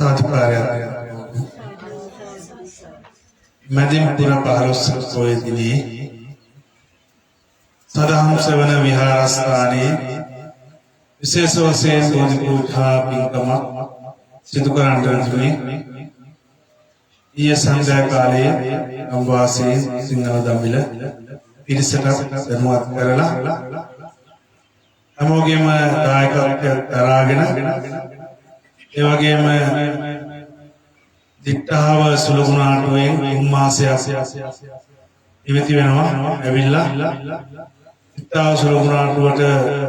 සාධකාරයක් මැදින්පුර 15 පොය දිනේ සදහම් සෙවණ විහාරස්ථානයේ විශේෂ වශයෙන් බෝධි පූජා පින්කම සිදු කරන්නට ලැබුණේ ඊයේ සන්ධ්‍යා කාලයේ අම්වාසී සිංහල දමිළ පිරිසට ධර්මවත් කරලා හැමෝගෙම දායකත්වයක් දරාගෙන ඒ වගේම දිට්ඨාව සුලුගුණාටුවෙන් උන්මාසයක් ඉවති වෙනවා ඇවිල්ලා දිට්ඨාව සුලුගුණාටුවට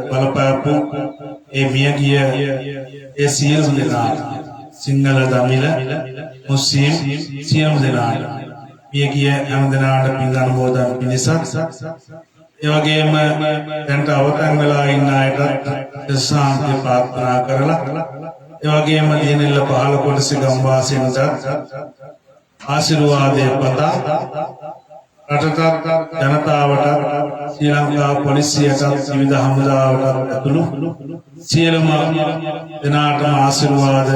බලපෑපු ඒ මියගිය ඒ සියලු දෙනා සිංහල දමිළ මුස්ලිම් සියලු දෙනා මියගිය හැම දෙනාට පින් අනුමෝදන් පිණිස ඒ වගේම දැන්ට අවතන් වෙලා ඉන්න අයට ශාන්ති ප්‍රාර්ථනා කරලා ඒ වගේම දිනෙල්ල 15 කොටසේ ගම්වාසීන්ට ආශිර්වාදය පතා රටට ජනතාවට ශ්‍රී ලංකා පොලිසියට විවිධ හමුදාවට ඇතුළු සියලුම දෙනාටම ආශිර්වාද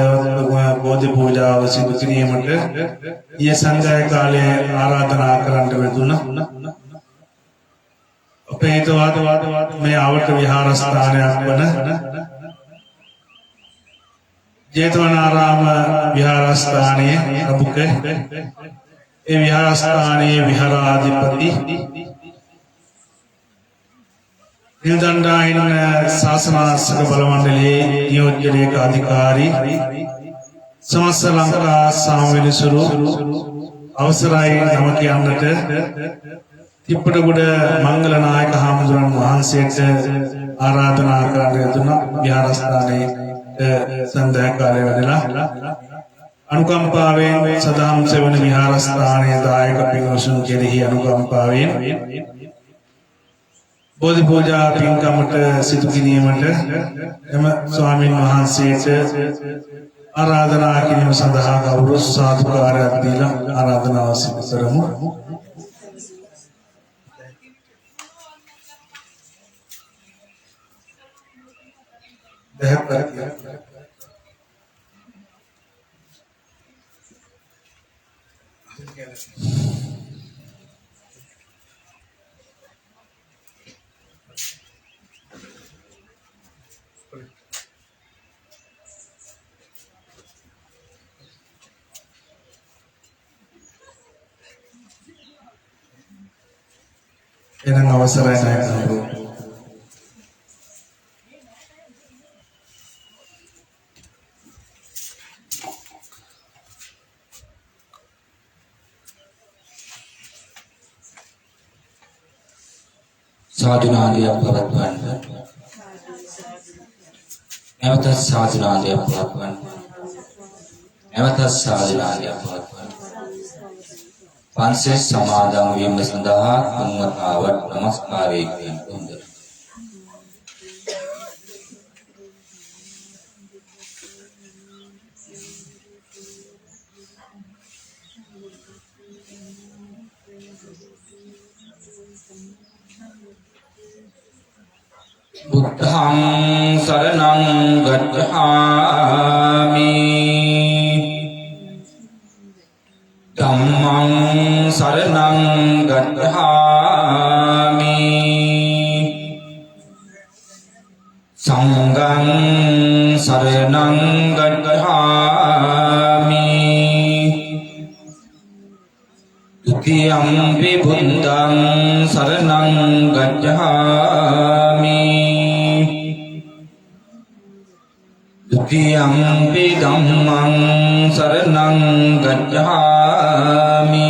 බෝධි පූජාව සිදු කිරීමට ඊයේ සන්ධ්‍යා කාලයේ ආරාධනා කරන්නට ලැබුණා. අපේ හිතවත් මේ ආවට විහාරස්ථානයක් වන ජේතවනාරාම විහාරස්ථානයේ ප්‍රමුඛ ඒ විහාරස්ථානයේ විහාරාධිපති නිල්දණ්ඩායන ශාසනාසක බල මණ්ඩලයේ නියෝජ්‍ය ලේකාධිකාරී සමස්ත ලංකා සාමවැලිසුරු අවසරයි නම කියන්නට තිප්පටගොඩ මංගල නායක හාමුදුරන් වහන්සේට ආරාධනා කරන්න යතුණා විහාරස්ථානයේ සන්ධ්‍යා කාලයේ වැඩලා අනුකම්පාවෙන් සදාම් සෙවණ විහාරස්ථානයේ දායක පින්වතුන් කෙරෙහි අනුකම්පාවෙන් බෝධි පූජා පින්කමට සිදු කිරීමට එම ස්වාමීන් වහන්සේට ආරාධනා කිරීම සඳහා ගෞරව සාදුකාරයක් දීලා ආරාධනාව සිදු කරමු. එනම් අවසරයි නායකවරු. साधुनादय पवत्वन नवत साधुनादय पवत्वन नवत साधुनादय पवत्वन पंसे समादम विम संदहा उन्मतावट नमस्कारे किंतुंद बुद्धं शरणं गच्छामि धम्मं शरणं गच्छामि संघं शरणं गच्छामि द्वितीयंपि बुद्धं शरणं गच्छामि द्वितीयंपि धम्मं शरणं गच्छामि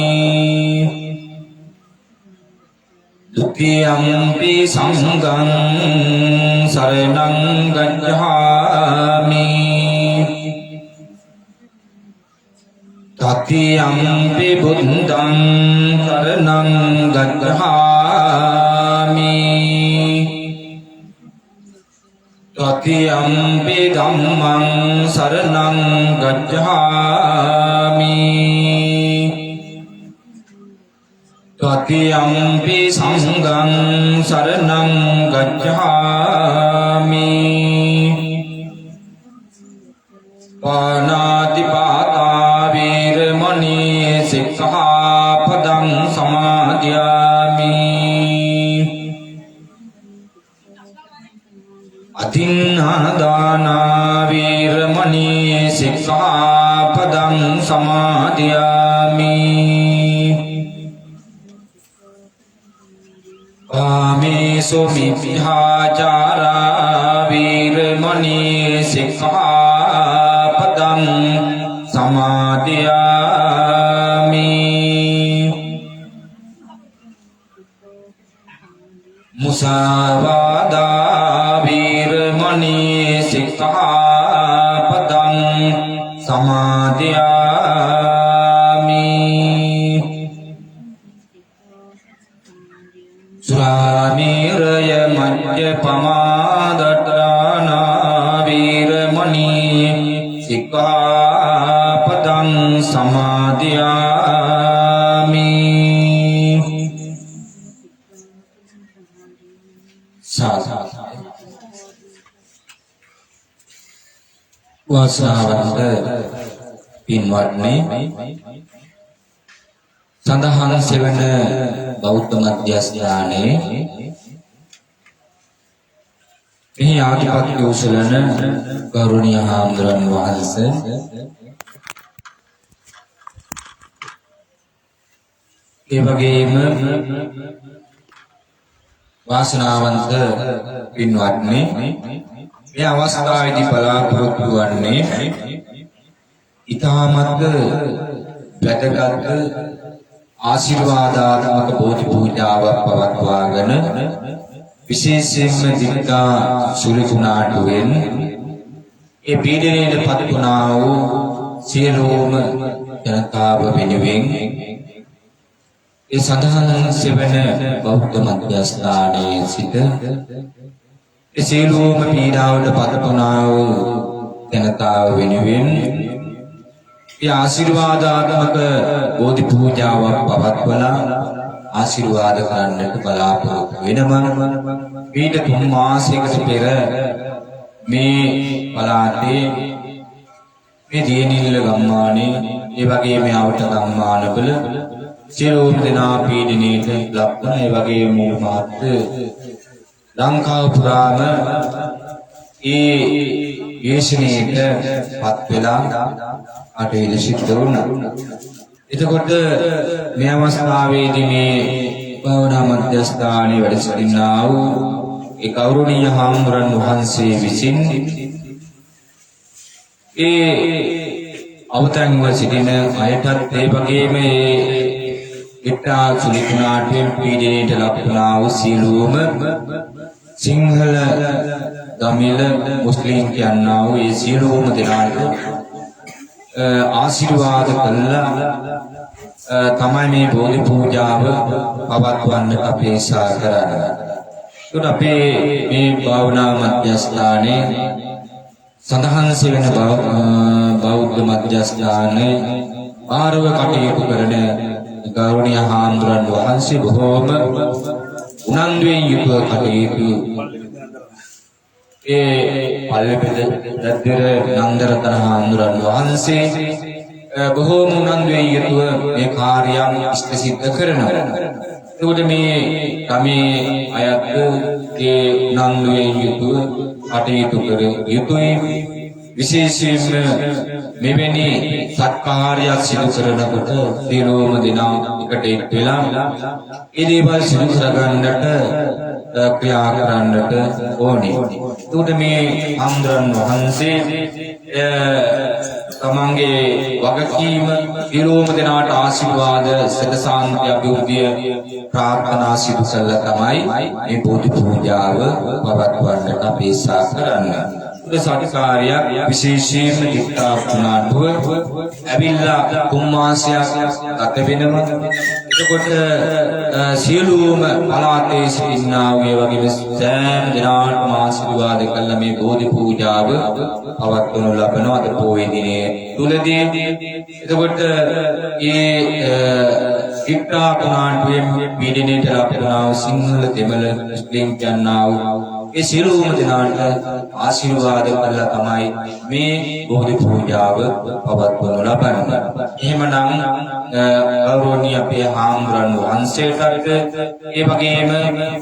द्वितीयंपि संघं शरणं गच्छामि तृतीयंपि बुद्धं शरणं गच्छामि तृतीयंपि धम्मं शरणं गच्छामि तृतीयंपि संघं शरणं गच्छामि පාණාතිපාතා වීරමණී සික්ඛාපදං සමාදියාමි අතින්නාදානා වීරමණී සික්ඛාපදං සමාදියාමි කාමේසු මිච්ඡාචාරා වීරමණී සික්ඛාපදං සමාදියාමි මුසාවාදා වීරමණී සික්ඛාපදං සමාදියාමි සුරාමේරය මජ්ජපමාදත්තානා වීරමණී සික්ඛාපදං සමාදියාමි වාසනාවන්ත පින්වත්නි සඳහන් සෙවන බෞද්ධ මධ්‍යස්ථානයේ මෙහි ආධිපත්‍ය උසලන ගෞරවනීය හාමුදුරන් වහන්සේ ඒ වගේම වාසනාවන්ත පින්වත්නි මේ අවස්ථාවේදී බලාපොරොත්තු වන්නේ ඊ타මත් වැදගත් ආශිර්වාදාත්මක බෝධි පූජාවක් පවත්වාගෙන විශේෂයෙන්ම දිනදා සුරිතුනාටුවෙන් ඒ පීඩනයට පත් වුණා වූ සියලුම ජනතාව වෙනුවෙන් ඒ සඳහන් සෙවන බෞද්ධ මධ්‍යස්ථානයේ සිට ඒ සියලුම පීඩාවට පත් වුණා වූ ජනතාව වෙනුවෙන් ඒ ආශිර්වාදාත්මක බෝධි පූජාවක් පවත්වලා ආශිර්වාද කරන්නට බලාපොරොත්තු වෙනවා. ඊට 3 මාසයකට පෙර මේ පළාතේ මේ දියනිල්ල ගම්මානේ ඒ වගේම ආවට ගම්මානවල සියලුම දෙනා පීඩනයට ලක් වන ඒ වගේම මුළු මාත් ලංකාව පුරාම ඒ යේෂණයට පත් වෙලා අටවිල සිද්ධ වුණා. එතකොට මේ අවස්ථාවේදී මේ භාවනා මධ්‍යස්ථානයේ වැඩ සිටිනා වූ ඒ ගෞරවනීය හාමුදුරන් වහන්සේ විසින් ඒ අවතන්ව සිටින අයටත් ඒ වගේම ඒ ඉත්තා සුලිකුණාටෙන් පීඩනයට ලක් වුණා වූ සියලුම සිංහල දමිළ මුස්ලිම් කියනා වූ ඒ සියලුම දෙනාට ආශිර්වාද කළා තමයි මේ බෝධි පූජාව පවත්වන්න අපේක්ෂා කරන්නේ. ඒත් අපේ මේ භාවනා මධ්‍යස්ථානයේ සඳහන් සෙවන බෞද්ධ මධ්‍යස්ථානයේ ආරව කටයුතු කරන ගෞරවනීය හාමුදුරන් වහන්සේ බොහෝම උනන්දුවෙන් යුතුව කටයුතු ඒ පල්ලෙපෙද දද්දර නන්දරතන හාමුදුරන් වහන්සේ බොහෝම උනන්දුවෙන් යුතුව මේ කාර්යයන් ඉෂ්ට සිද්ධ කරනවා. ඒකට මේ ගමේ අයත් ඒ උනන්දුවෙන් යුතුව කටයුතු කර යුතුයි. විශේෂයෙන්ම මෙවැනි සත්කාරයක් සිදු කරනකොට සියලුම දෙනා එකට එක් වෙලා ඒ දේවල් සිදු කරගන්නට ක්‍රියා කරන්නට ඕනේ. ඒකට මේ ආන්දරන් වහන්සේ තමන්ගේ වගකීම සියලුම දෙනාට ආශිර්වාද සදසාන්ති අභිවෘද්ධිය ප්‍රාර්ථනා සිදු කළා තමයි මේ බෝධි පූජාව පවත්වන්නට අපේක්ෂා කරන්නේ. සාටිකාරයක් විශේෂයෙන්ම දික්තා පුනාටුව ඇවිල්ලා කුම්මාසයක් ගත වෙනවා. එතකොට සියලුම පළාතේ සිටිනා වූ වගේම සෑම දිනාටම ආශිර්වාද කළ මේ බෝධි පූජාව පවත්වනු ලබනවා අද පොහොය දිනේ තුලදී. එතකොට මේ දික්තා පුනාටුවෙන් පීඩනයට ලක් වූ සිංහල දෙමළ මුස්ලිම් යන්නා වූ ඒ සියලුම දෙනාට ආශිර්වාද කළා තමයි මේ බෝධි පූජාව පවත්වනු ලබන්නේ. එහෙමනම් ගෞරවනීය අපේ හාමුදුරන් වහන්සේටත් ඒ වගේම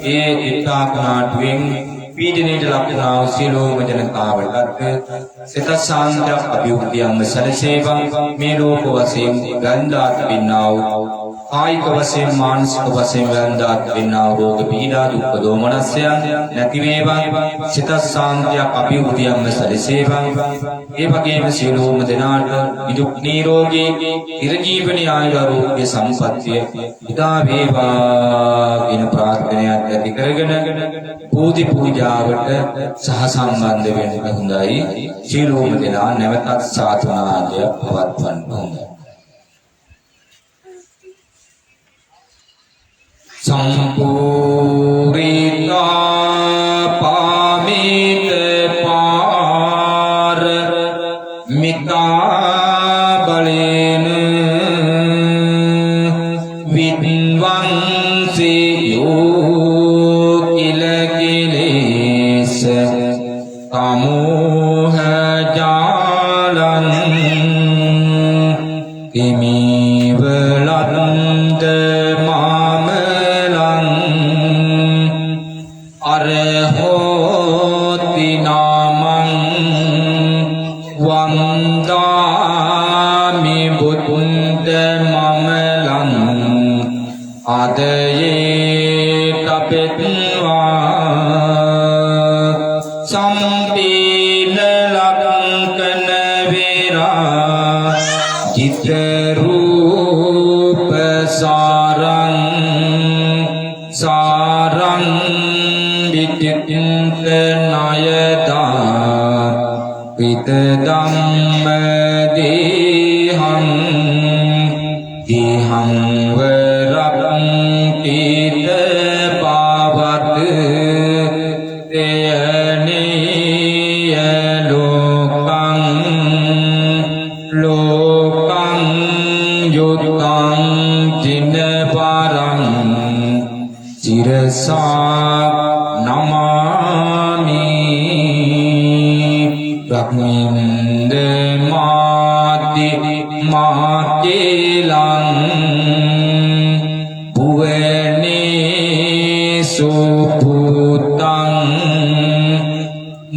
ඒ විපාක නාටුවෙන් පීඩනයට ලක්වනා වූ සියලුම ජනතාවටත් සිත සාන්තියක් අභිවෘද්ධියක්ම සැලසේවා. මේ ලෝක වශයෙන් ගන්ධාත් පින්නා වූ කායික වශයෙන් මානසික වශයෙන් ගන්ධාත් පින්නා වූ රෝග පීඩා දුක් දෝමනස්යන් නැති වේවා. සිත සාන්තියක් අභිවෘද්ධියක්ම සැලසේවා. ඒ වගේම සියලුම දෙනාට නිදුක් නිරෝගී චිරජීවනයේ ආයුරාෝග්‍ය සම්පන්නිය උදා වේවා කියන ප්‍රාර්ථනාවක් ඇති කරගෙන බෝධි පූජාවට සහසම්බන්ධ වෙන්න හොඳයි. සියලුම දෙනා නැවතත් සාතුනාදය පවත්වන්න හොඳයි. සම්පූර්ණා පාමිත පාර මිතා බලේන විද්වංසයෝ කිලකිලේස තමෝහ ජාලං කිමිවලන්ත මාමලං අරහෝති නාමං වන්දාමි බුද්ධ මමලං ආදයේ තපෙත්වා සම්පීන ලක්කන වේරා චිත්ත රූප සාරං සාරං විචින්ත නායදා පිත ධම්ම දේහං දේහං වරං තීත පාවත තේනීය ලෝකං ලෝකං යුත්තං චින පරං චිරසා නමාමි බ්‍රහ්මින්ද මාති මාතිලං භුවනේ සුපුතං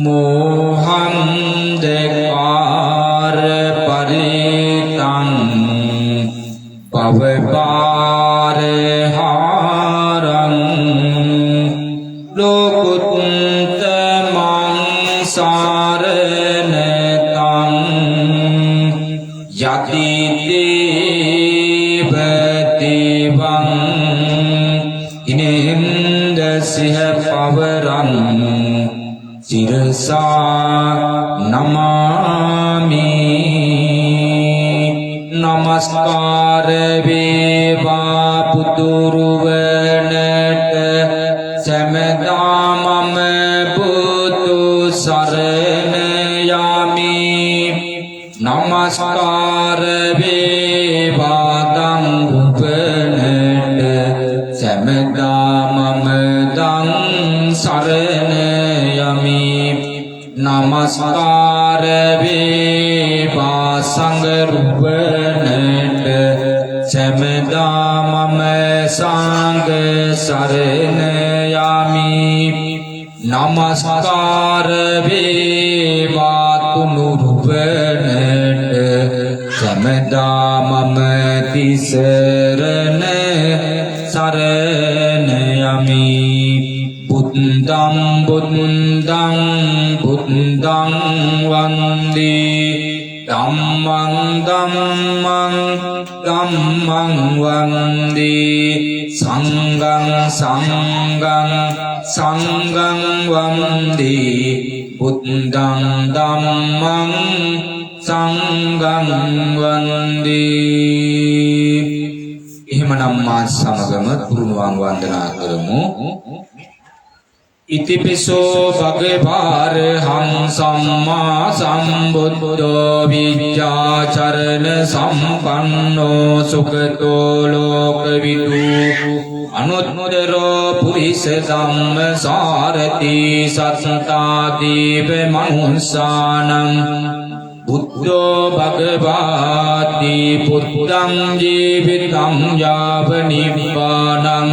මෝහං දෙකාර පරිතං පවපාරහාරං ලෝකුත්ත මං සාරණතං යති දේවතිවං ඉනෙන්ද සිහ පවරං සිරසා නමාමි නමස්කාර වේවා පුතුරුවනට සමදා මම බුදු සරණ යමි නමස්කාර වේවා දන් උපනට සමදා මම දන් සරණ යමි නමස්කාර වේවා සංඝ රුවනට සමදා මම සංඝ සරණ යමි නමස්කාර වේවා තුනු රුවනට සමදා මම තිසරණ සරණ යමි බුද්ධං බුද්ධං බුද්ධං වන්දේ ධම්මං ධම්මං ධම්මං වන්දේ සංඝං සංඝං සංඝං වන්දේ බුද්ධං ධම්මං සංඝං වන්දේ. එහෙමනම් මා සමගම පුරුණුවන් වන්දනා කරමු. ඉතිපිසෝ භගවාරහං සම්මා සම්බුද්ධෝ විද්‍යාචරණ සම්පන්නෝ සුගතෝ ලෝකවිදු අනුත්තරෝ පුරිස ධම්ම සාරති සත්තාදීව මනුස්සානං බුද්ධෝ භගවාති පුත්තං ජීවිතං යාව නිබ්බානං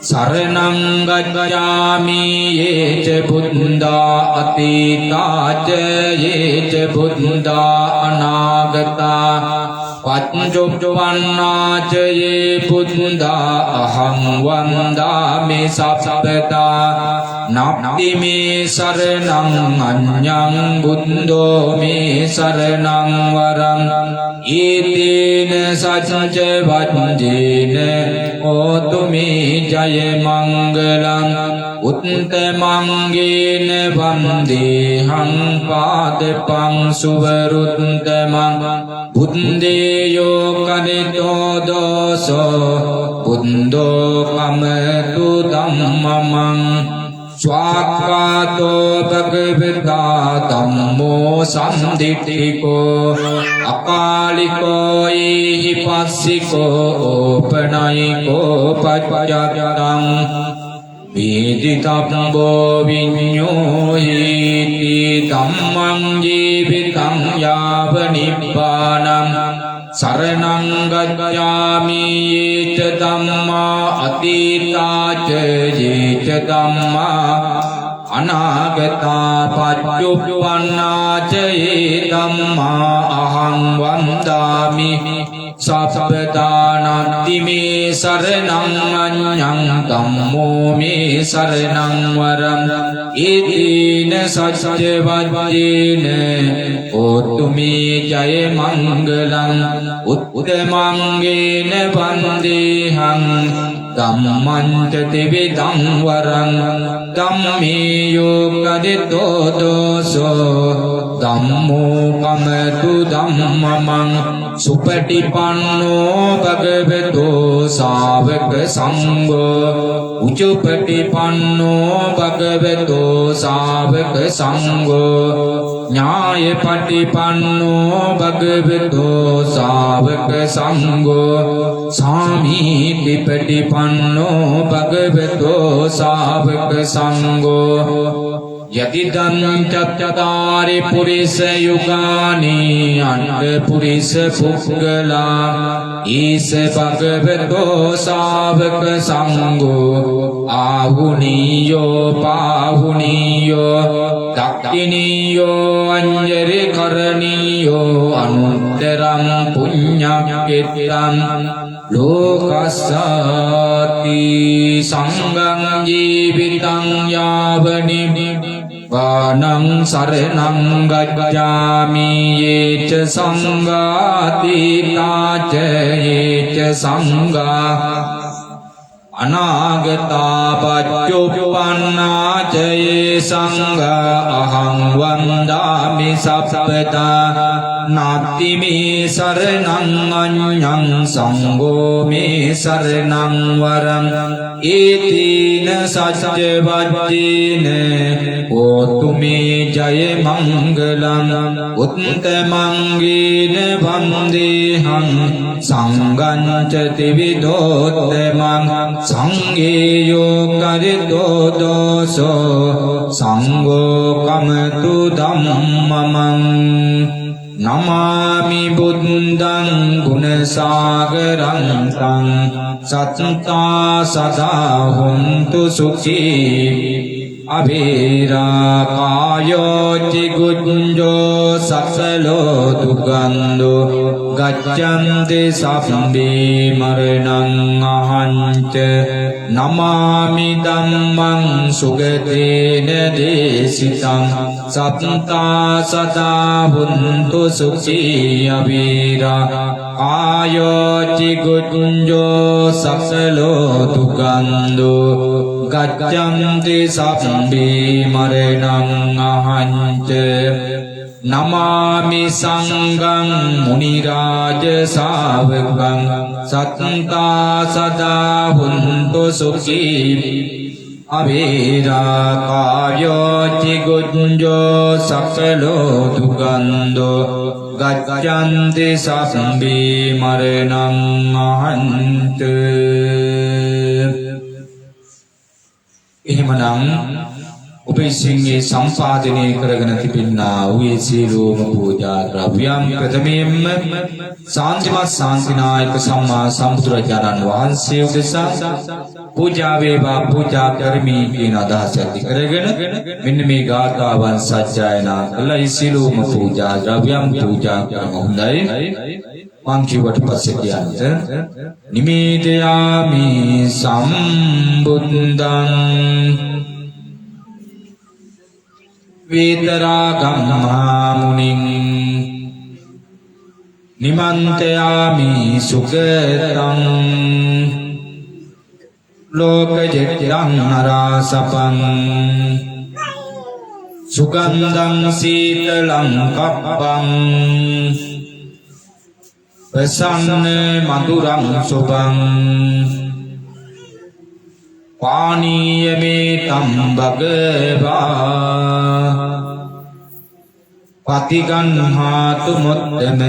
සරණං ගච්ඡාමි යේච බුද්ධා අතීතාච යේච බුද්ධා අනාගතා පච්චුප්පවන්නාච යේ බුද්ධා අහං වන්දාමි සබ්බතා නාප්ති මේ සරණං අඤ්ඤං බුද්ධෝ මේ සරණං වරං ඊතේන සච්ච වච්චේන ඕතු මේ ජය මංගලං උත්තමංගේන වන්දේහං පාදපං සුවරුත්තමං බුද්දේයෝ කනිතෝ දෝසෝ බුද්දෝ කමතු ධම්මමං ස්වාක්ඛාතෝ භගවතා ධම්මෝ සම්දිට්ඨිකෝ අකාලිකෝ ඊහි පස්සිකෝ ඕපනයිකෝ පච්චත්තං වේදිතබ්බෝ විඤ්ඤෝ හේති ධම්මං ජීවිතං යාව නිබ්බානං සරණං ගච්ඡාමි යේච ධම්මා අතීතාච යේච ධම්මා අනාගතා පච්චුප්පන්නාච යේ ධම්මා අහං වන්දාමි සබ්බදානත්ති මේ සරණං අඤ්ඤං ධම්මෝ මේ සරණං වරං ඊතේන සච්ච වච්චේන ඕතු මේ ජය මංගලං උත්තමංගේන වන්දේහං ධම්මං ච තිවිදං වරං ධම්මේ යෝගදිතෝ දෝසෝ ධම්මෝ කමතු ධම්මමං සුපටිපන්නෝ භගවතෝ ශාවක සංඝෝ උචුපටිපන්නෝ භගවතෝ ශාවක සංඝෝ ඥායපටිපන්නෝ භගවතෝ ශාවක සංඝෝ සාමීතිපටිපන්නෝ භගවතෝ ශාවක සංඝෝ යතිදං චත්තාරි පුරිස යුගානි අන්ත පුරිස පුග්ගලා ඊස භගවතෝ ශාවක සංඝෝ ආහුනීයෝ පාහුනීයෝ දක්ඛිනීයෝ අඤ්ජරි කරණීයෝ අනුත්තරං පුඤ්ඤක්ඛෙත්තං ලෝකස්සාති සංඝං ජීවිතං යාව නිබ්බානං සරණං ගච්ඡාමි යේච සංඝාති තාච යේච සංඝා අනාගතා පච්චුප්පන්නාච යේ සංඝා අහං වන්දාමි සබ්බතා නාත්ති මේ සරණං අඤ්ඤං සංඝෝ මේ සරණං වරං ඊතීන සච්ච වච්චේන ඕතු මේ ජය මංගලං උත්තමංගේන වන්දේහං සංඝං ච තිවිදෝත්තමං සංඝේයෝ කරිතෝ දෝසෝ සංඝෝ කමතු ධම්මමං නමාමි බුද්ධං ගුණසාගරං තං සත්තා සදා හොන්තු සුඛී අබේරා කායෝ චිගුඤ්ජෝ සසලෝ දුගන්ධෝ ගච්ඡන්ති සම්බේ මරණං අහංච නමාමි ධම්මං සුගතේන දේශිතං සත්තා සදා හොන්තු සුඛී අබේරා කායෝ චිගුඤ්ජෝ සසලෝ දුගන්ධෝ ගච්ඡන්ති සම්බේ මරණං අහංච නමාමි සංඝං මුනි රාජ ශාවකං සත්තා සදා හුන්තු සුඛී අවේරා කායෝ චිගුඤ්ජෝ සකලෝ දුගන්ධෝ ගච්ඡන්ති සම්බේ මරණං අහන්ත එහෙමනම් ඔබ විසින්ගේ සම්පාදනය කරගෙන තිබෙනා වූ සියලුම පූජා ද්‍රව්‍යයන් ප්‍රථමයෙන්ම ශාන්තිමත් ශාන්තිනායක සම්මා සම්බුදුරජාණන් වහන්සේ උදෙසා පූජා වේවා පූජා කරමි කියන අදහස ඇති කරගෙන මෙන්න මේ ගාථාවන් සජ්ජායනා කළා. ඒ සියලුම පූජා ද්‍රව්‍යයන් පූජා කරන හොඳයි. මං කිව්වට පස්සේ කියන්නද නිමේදයාමි සම්බුද්ධං වේතරාගම් මහමුනින් නිමන්තයාමි සුගතං ලෝකජෙට්ටං නරාසපං සුගන්ධං සීතලං කප්පං ප්‍රසන්න මధుරං සුභං පානීය මේ තම්බගවා පතිගන්හාතු මොත්තම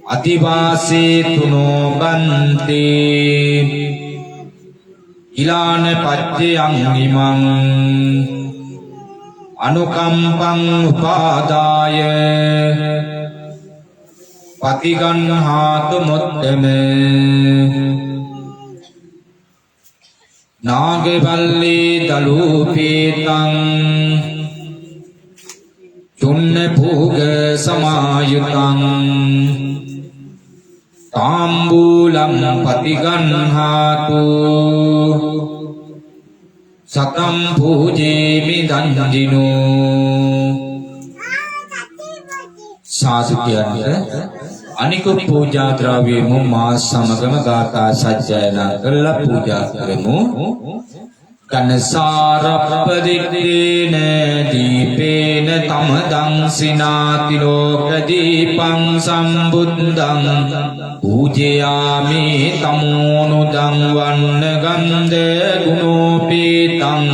අතිවාසේ තුනෝ බන්ති ඉලාන පච්චයං ඉමං අනුකම්පං උපාදාය පතිගන්හාතු මොත්තම නාගවල්ලී දලූපීතං චුන්න භෝග සමායුතං තාම්බූලං පතිගන්හාතු සතම් පූජේමි දන්දිනෝ සාදු කියන්නේ අනිකුත් පූජා ද්‍රව්‍ය මා සමගම ගාථා සජ්ජායනා කරලා පූජා කරමු. කනසාරප්පදිත්තේන දීපේන තමදං සිනාති ලෝක දීපං සම්බුද්ධං පූජයාමි තමෝනුදං වන්න ගන්ධ ගුණෝපීතං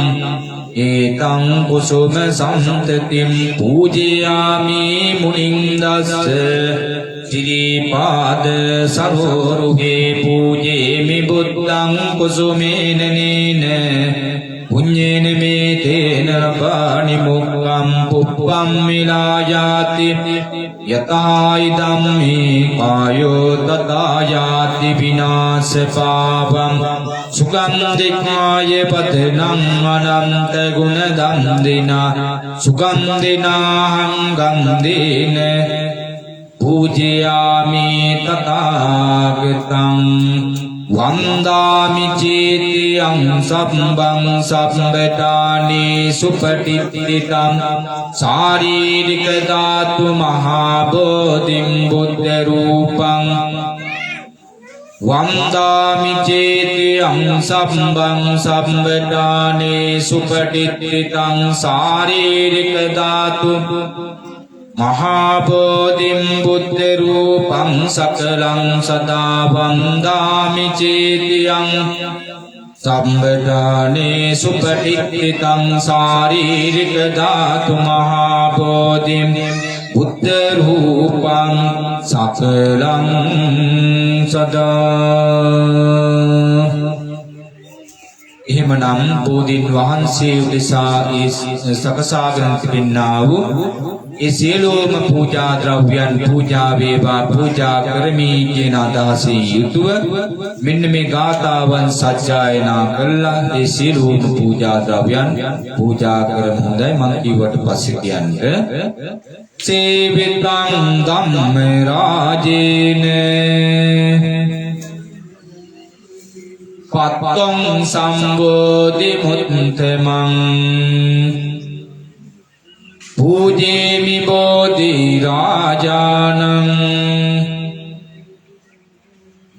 ඒතං කුසුම සම්තතිම් පූජයාමි මුනින්දස්ස සිරිපාද සරෝරුගේ පූජේමි බුද්ධං කුසුමේන නේන පුඤ්ඤේන මේ තේන රපාණි මුක්ඛං පුප්පම් මිලායාති යතායි ධම්මේ කායෝ තදායාති විනාශ පාපං සුගන්ධිකාය පතනං අනන්ත ගුණ දන්දිනා සුගන්ධිනාහං ගන්ධේන පූජයාමි තථාගතං වන්දාමි චේතියං සම්බං සම්බදානි සුපටිත්තිතං ශාරීරික ධාතු මහා බෝධිම් බුද්ධ රූපං වන්දාමි චේතියං සම්බං සම්බදානි සුපටිත්තිතං ශාරීරික ධාතු මහාබෝධිම් බුද්ධ රූපං සකලං සදා වන්දාමි චේතියං සම්බදානේ සුපටිත්තිතං ශාරීරික ධාතු මහාබෝධිම් බුද්ධ රූපං සකලං සදා. එහෙමනම් බෝධීන් වහන්සේ උදෙසා ඒ සකසාගෙන තිබෙනා වූ ඒ සියලුම පූජා ද්‍රව්‍යයන් පූජා වේවා පූජා කරමි කියන අදහසින් යුතුව මෙන්න මේ ගාථාවන් සජ්ජායනා කළා. ඒ සියලුම පූජා ද්‍රව්‍යයන් පූජා කරමු. හොඳයි මම ඊවට පස්සේ කියන්න. සේවිතං ධම්ම රාජේන පත්තං සම්බෝධි මුත්තමං පූජේමි බෝධි රාජානං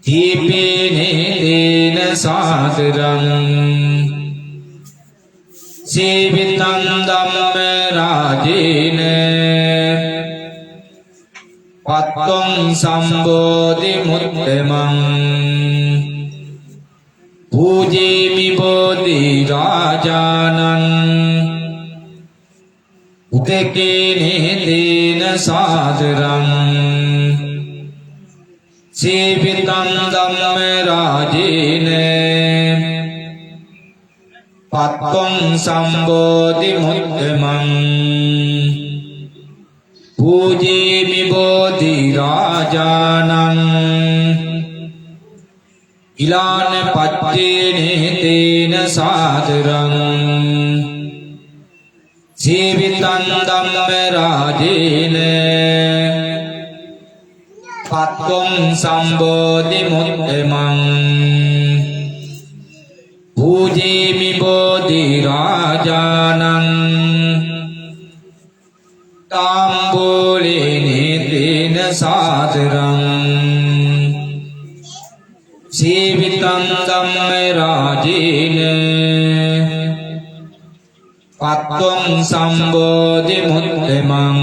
දීපේනේ දේන සාදරං සේවිතං ධම්ම රාජේන පත්තං සම්බෝධි මුත්තමං පූජේමි බෝධි රාජානං උතකේනේ දේන සාදරං සේවිතං ධම්ම රාජේන පත්වං සම්බෝධි මුත්තමං පූජේමි බෝධි රාජානං ඉලාන පච්චේනේ තේන සාදරං ජීවිතං ධම්ම රාජේන පත්වං සම්බෝධි මුත්තමං පූජේමි බෝධි රාජානං තාම්බූලේනේ තේන සාදරං ජීවිතං ධම්ම රාජේන පත්වං සම්බෝධි මුත්තමං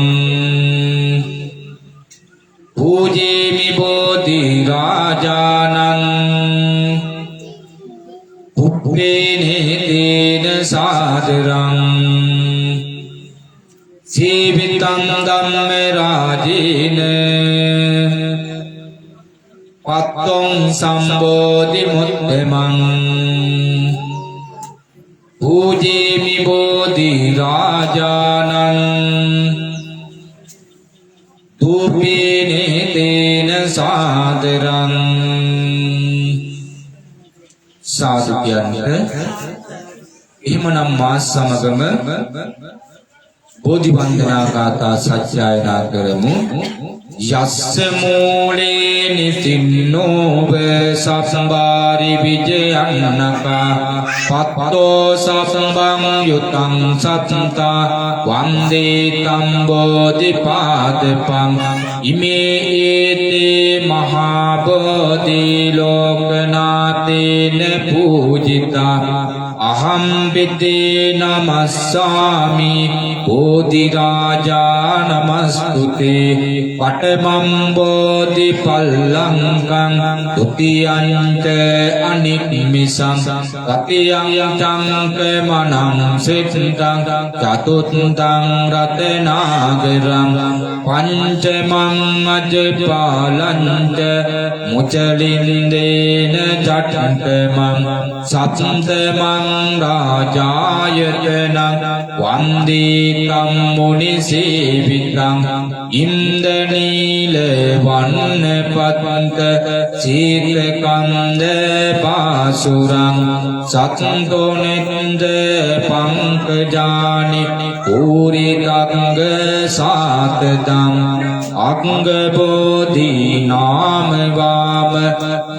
පූජේමි බෝධි රාජානං පුප්පේනේ තේන සාදරං ජීවිතං ධම්ම රාජේන පත්වං සම්බෝධි මුත්තමං පූජේමි බෝධි රාජානං ධූපේනේ තේන සාදරං සාදු කියන්නේ එහෙමනම් මා සමගම බෝධි වන්දනා ගාථා සජ්ජායනා කරමු යස්ස මූලේ නිසින්නෝව සම්බාරි විජයන්නකා පත්තෝ සම්බං යුතං සත්තා වන්දේ තම් බෝධි පාදපං ඉමේ ඒතේ මහා බෝධි ලෝකනාතේන පූජිතා අහම් පිතේ නමස්සාමි බෝධි රාජා නමස්තුතේ පඨමං බෝධි පල්ලංකං ဒုတိယံ ච අනික්මිසං තතියං චංකමනං සිතං චතුත්ථං රතනාගරං පංචමං අජපාලං ච මුචලින්දේන චට්ඨමං සත්තමං රාජායතනං වන්දිතං මුනිසේවිතං ඉන්දනීල වන්නපත්ත සීතකන්ද පාසුරං සත්තෝනෙන්ද පංකජානි පූරිතංග සාතදං අංග බෝධි නාම වාම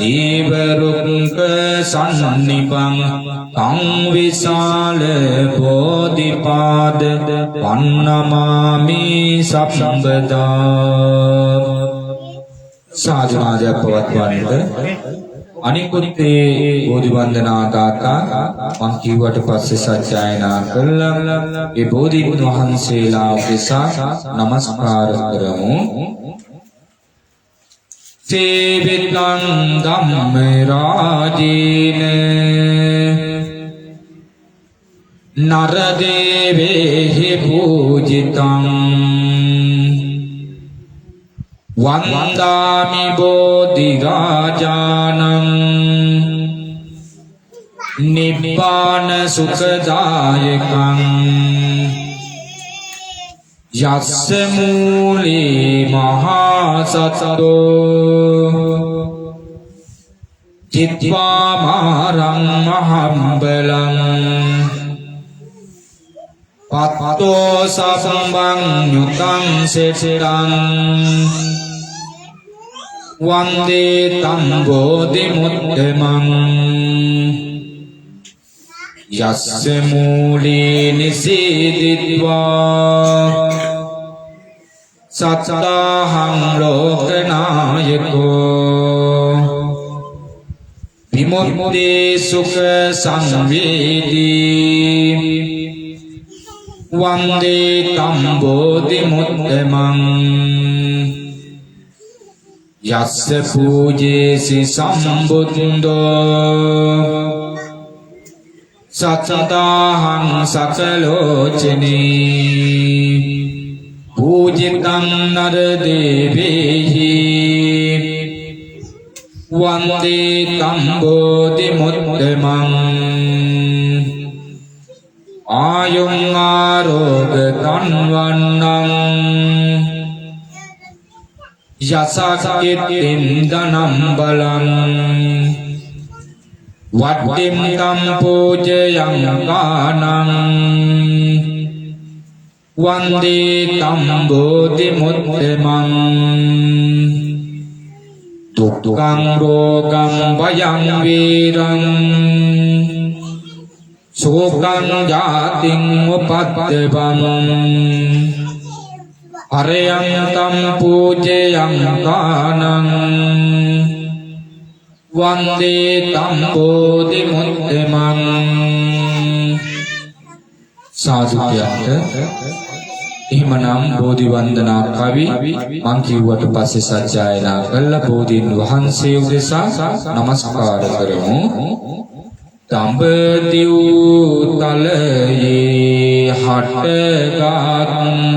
දේව රුක්ක සම්නිපං තං විශාල බෝධිපාද වන්නමාමි සම්බදා සාධනාදයක් පවත්වන්නට අනිකුත් බෝධි වන්දනා ගාථා මං කිව්වට පස්සේ සජ්ජායනා කළා ඒ බෝධීන් වහන්සේලා උදෙසා නමස්කාර කරමු සේවිතං ධම්ම රාජේන නර දේවේහි පූජිතං වන්දාමි බෝධි රාජානං නිබ්බාන සුඛදායකං යස්ස මූලේ මහා සත්තෝ චිත්වා මාරං මහම්බලං පත්තෝ සසම්බං යුතං සෙට්ටං වන්දේ තම් බෝධි මුත්තමං යස්ස මූලේ නිසීදිත්වා සත්තාහං ලෝකනායකෝ විමුක්තේ සුඛ සංවේදී වන්දේ තම් බෝධි මුත්තමං යස්ස පූජේසි සම්බුද්ධෝ සත්තදාහං සකලෝචනේ පූජිතං නර දේවේහි වන්දේ තම් බෝධි මුත්තමං ආයුං ආරෝග්‍ය තන්වන්නං යසක්කෙත්තින් ධනම් බලං වඩ්ඩිම් තම් පූජයං ගානං වන්දේ තම් බෝධි මුත්තමං දුක්ඛං රෝගං භයං වීරං සෝකං ජාතිං උපද්දවං අරයං තම් පූජයං ගානං වන්දේ තම් බෝධි මුත්තමං සාදුක්‍යන්ත එහෙමනම් බෝධි වන්දනා කවි මං කිව්වට පස්සේ සජ්ජායනා කළා බෝධීන් වහන්සේ උදෙසා নমස්කාර කරමු. තඹදිව් තලයේ හටගත්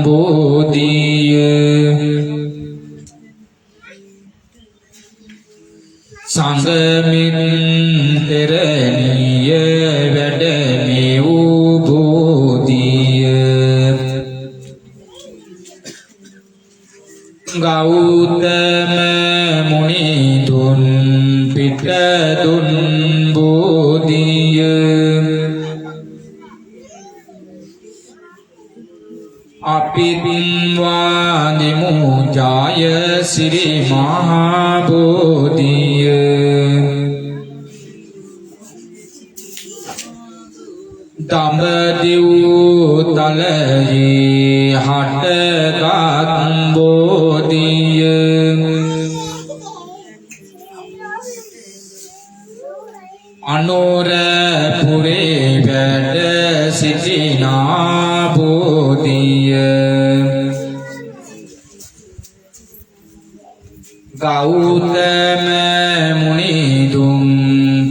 බෝධිය සංගමින් තෙරණිය වැඩමි වූ බෝධිය ගෞතම මුනි දුන් පිට දුන් බෝධිය අපිත් වාදිමු ජාය සිරි මහා බෝධිය දඹදිව් තලයේ හටගත් බෝධිය අනුරපුරේ වැඩ සිටිනා බෝධිය ගෞතම මුනි දුම්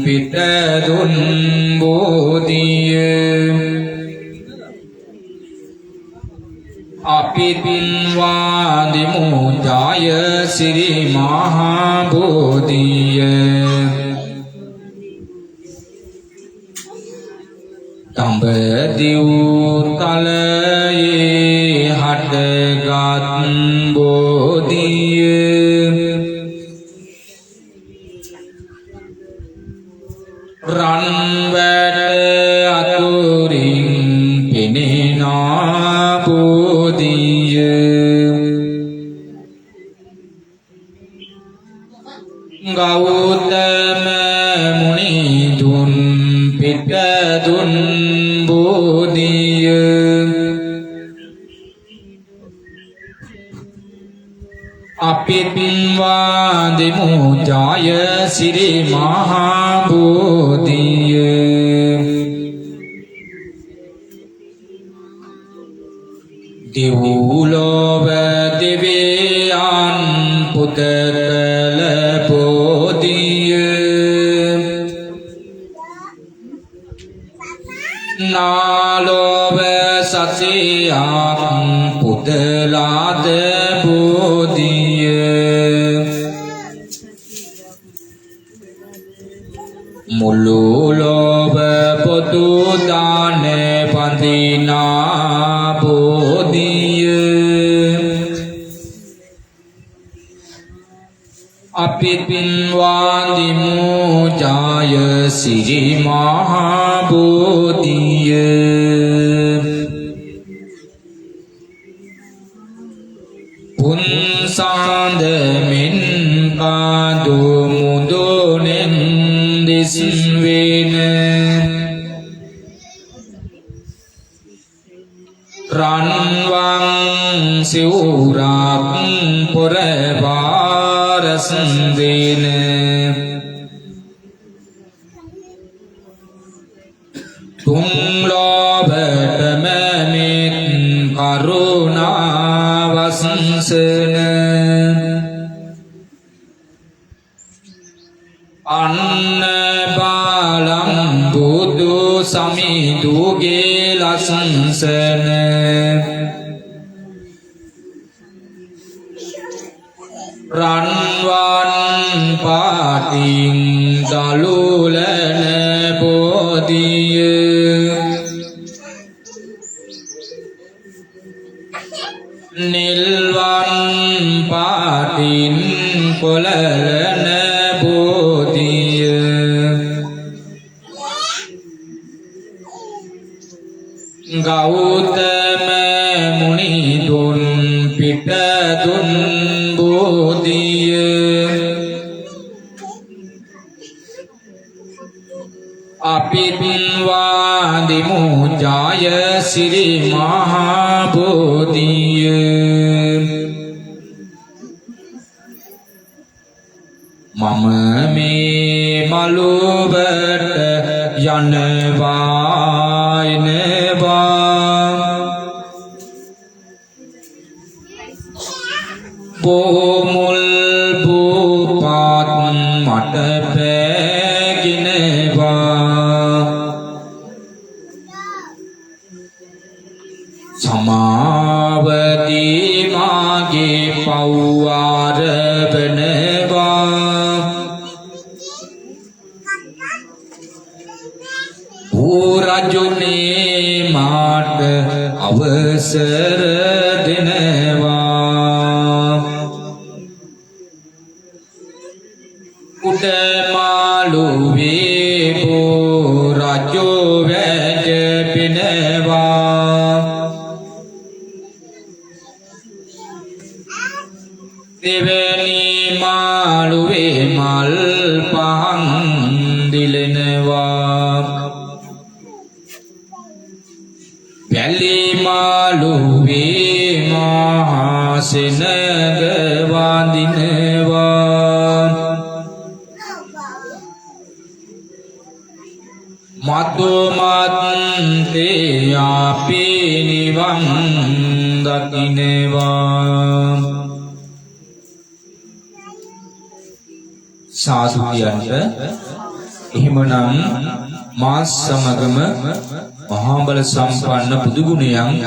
පිට දුන් බෝධිය අපිත් වාදිමු ජාය සිරි මහා බෝධිය දඹදිව් තලයේ හටගත් බෝධිය රන් වැට අතුරින් පෙනෙනා බෝධිය ගෞතම මුනි දුන් පිට දුන් බෝධිය අපිත් වාදිමු ජාය සිරි මහා බෝධිය දෙව්ලොව දෙවියන් පුත කළ බෝධිය නාලොව සතියක් පුදලාද බෝධිය මුළු ලොව පොදු දාන පඳිනා බෝධිය අපිත් වාදිමු ජාය සිරි මහා බෝධිය පුන්සාන්ද මෙන් කාදු මුදුනෙන් දිස්වෙන රන්වන් සිවුරක් පොරවාරසන් දෙන තුන් ලෝභටම මෙත් කරුණාවසංසන අන්න බාලං බුදු සමිදුගේ ලසංසන රන්වන් පාටින් දලුලන බෝධිය පාටින් කොළලන බෝධිය ගෞතම මුනි දුන් පිට දුන් බෝධිය අපිත් වාදිමු ජය සිරි මහා බෝධිය මම මේ මළුවට යනවා එනවා බොමුල් බුපාත් මට පැගිනවා සමාවදී මාගේ පව් ආරවනවා රජුනේ මාට අවසර දෙනවා උඩමාළුවේ බෝ රජෝ වැජ පිනවා දෙවැනි මාළුවේ මල් පහන් දිලෙනවා වැලි මාළුවේ මහා සෙනග වඳිනවා මතුමත්තේ අපි නිවන් දකින්නවා සාදු කියන්ට එහෙමනම් මා සමගම මහා බල සම්පන්න බුදු ගුණයන්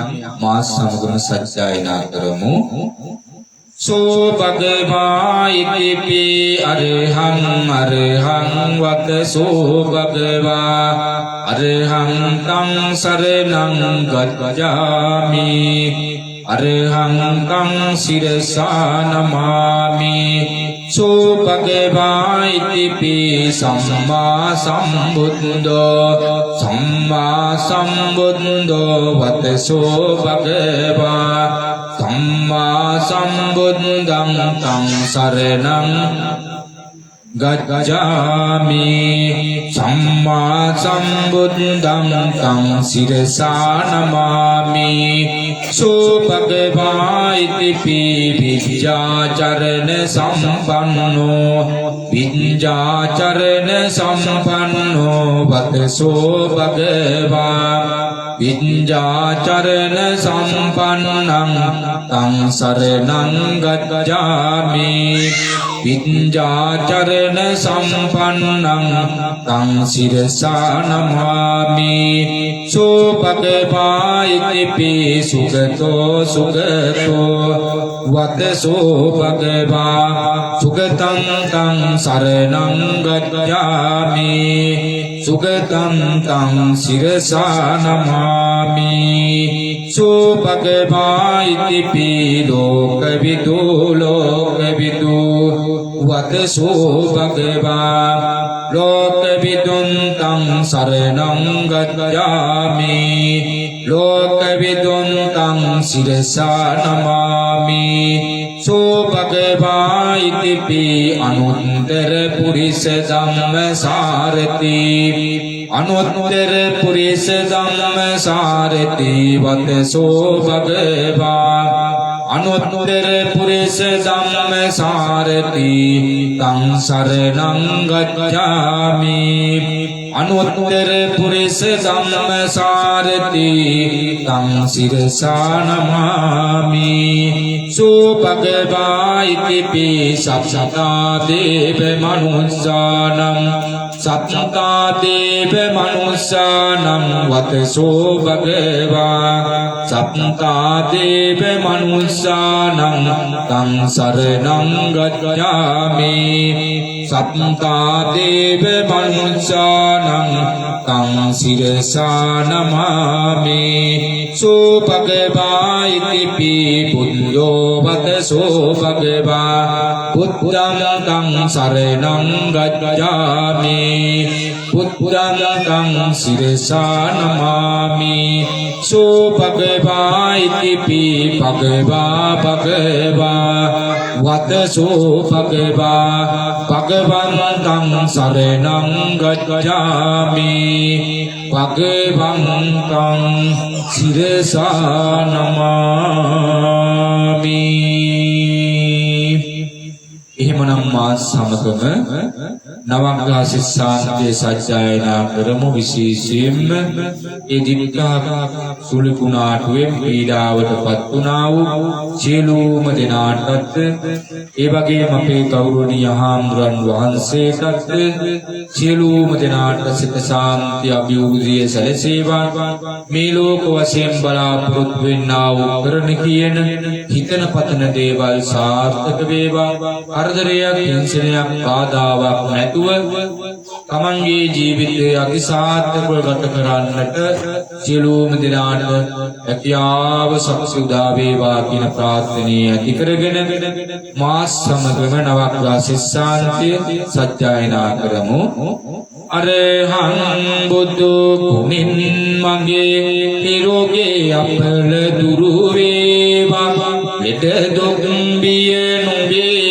මා සමගම සත්‍යයනා කරමු සෝ භගවා ඉතිපි අරහං අරහං වතසෝ භගවා අරහං තං සරණං ගච්ඡාමි අරහං තං සිරසා නමාමි සෝ භගවා ඉතිපි සම්මා සම්බුද්ධෝ වතසෝ භගවා සම්මා සම්බුද්ධං තං සරණං ගච්ඡාමි සම්මා සම්බුද්ධං තං සිරසා නමාමි සෝ භගවා ඉතිපි විඤ්ඤාචරණ සම්පන්නෝ වතසෝ භගවා විඤ්ඤාචරණ සම්පන්නං තං සරණං ගච්ඡාමි විඤ්ඤාචරණ සම්පන්නං තං සිරසා නමාමි සෝ භගවා ඉතිපි සුගතෝ වතසෝ භගවා සුගතං තං සරණං ගච්ඡාමි සුගතං තං සිරසා නමාමි සෝ භගවා ඉතිපි ලෝකවිදු වතසෝ භගවා ලෝකවිදුං තං සරණං ගච්ඡාමි ලෝකවිදුං තං සිරසා නමාමි සෝ භගවා ඉතිපි අනුත්තර පුරිස ධම්මසාරති අනුත්තර පුරිස ධම්මසාරති වතසෝ භගවා අනුත්තර පුරිස ධම්මසාරති තං සරණං ගච්ඡාමි අනුත්තර පුරිස ධම්මසාරති තං සිරසා නමාමි සෝ භගවා ඉතිපි සත්තා දේව මනුස්සානං සත්තා දේව මනුස්සානං වතසෝ භගවා සත්තා දේව මනුස්සානං තං සරණං ගච්ඡාමි සත්තා දේව මනුස්සානං තං සිරසා නමාමි සෝ භගවා ඉතිපි පුඤ්ඤෝ වතසෝ භගවා බුද්ධං තං සරණං ගච්ඡාමි බුද්ධං තං සිරසා නමාමි සෝ භගවා ඉතිපි භගවා වතසෝ භගවා භගවන්තං සරණං ගච්ඡාමි භගවන්තං සිරසා නමාමි. එහෙමනම් මා සමගම නවග්‍රහ සිස්සාන්තේ සජ්ජායනා කරමු. විශේෂයෙන්ම ඒ දිවිකා සුළුකුණාටුවේ පීඩාවටපත් වුණා වූ සියලුම දෙනාටත් ඒ වගේම අපේ ගෞරවනීය හාමුදුරන් වහන්සේටත් සියලුම දෙනාට සිත ශාන්තිය අභිවෘද්ධිය සැලසේවා. මේ ලෝක වශයෙන් බලාපොරොත්තු වෙන්නා වූ කරන කියන හිතන පතන දේවල් සාර්ථක වේවා. කරදරයක් හිංසනයක් බාධාවක් නැතුව තමන්ගේ ජීවිතය අතිසාර්ථකව ගත කරන්නට සියලුම දෙනාට හැකියාව ශක්තිය උදා වේවා කියන ප්‍රාර්ථනාව ඇති කරගෙන මා සමගම නවග්‍රහ සිස්සාන්තය සජ්ජායනා කරමු. අරහං බුදු ගුණින් මගේ නිරෝගේ අපල දුරු වේවා. ලෙඩ දුක් බිය නොවේ